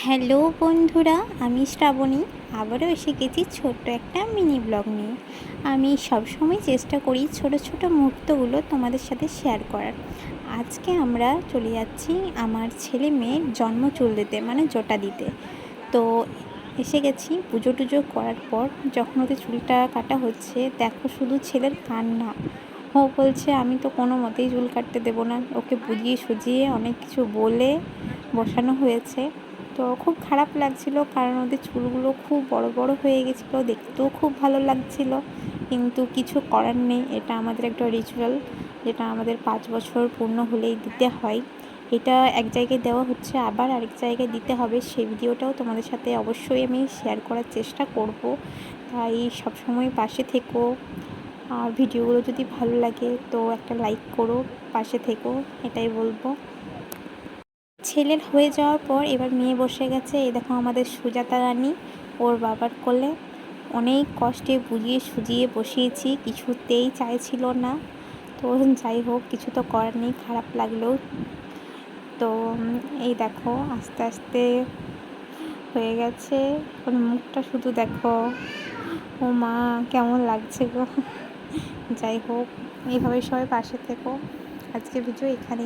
Hello বন্ধুরা, আমি শ্রাবণী আবারও এসে গেছি ছোট্ট একটা মিনি ব্লগ নিয়ে। আমি সবসময় চেষ্টা করি ছোট ছোট মুহূর্তগুলো তোমাদের সাথে শেয়ার করার। আজকে আমরা চলে যাচ্ছি আমার ছেলে মেয়ের জন্মচুল দিতে, মানে জটা দিতে। তো এসে গেছি পুজো টুজো করার পর। যখন ওদের চুলটা কাটা হচ্ছে, দেখো শুধু ছেলের কান্না। ও বলছে আমি তো কোনো মতেই চুল কাটতে দেবো না। ওকে বুঝিয়ে সুজিয়ে অনেক কিছু বলে বসানো হয়েছে। তো খুব খারাপ লাগছিল, কারণ ওদের চুলগুলো খুব বড় বড় হয়ে গেছিলো, দেখতেও খুব ভালো লাগছিল। কিন্তু কিছু করার নেই, এটা আমাদের একটা রিচুয়াল, যেটা আমাদের 5 বছর পূর্ণ হলেই দিতে হয়। এটা এক জায়গায় দেওয়া হচ্ছে, আবার আরেক জায়গায় দিতে হবে। সেই ভিডিওটাও তোমাদের সাথে অবশ্যই আমি শেয়ার করার চেষ্টা করব। তাই সবসময় পাশে থেকো, আর ভিডিওগুলো যদি ভালো লাগে তো একটা লাইক করো, পাশে থেকো, এটাই বলবো। ছেলের হয়ে যাওয়ার পর এবার মেয়ে বসে গেছে। এই দেখো আমাদের সুজাতা রানী ওর বাবার কোলে। অনেক কষ্টে বুঝিয়ে সুজিয়ে বসিয়েছি, কিছুতেই চাইছিল না। তো যাই হোক, কিছু তো করার নেই, খারাপ লাগলেও। তো এই দেখো আস্তে আস্তে হয়ে গেছে। ওর মুখটা শুধু দেখো, ও মা কেমন লাগছে গো। যাই হোক, এইভাবে সবাই পাশে থেকো। আজকে ভিডিও এখানে।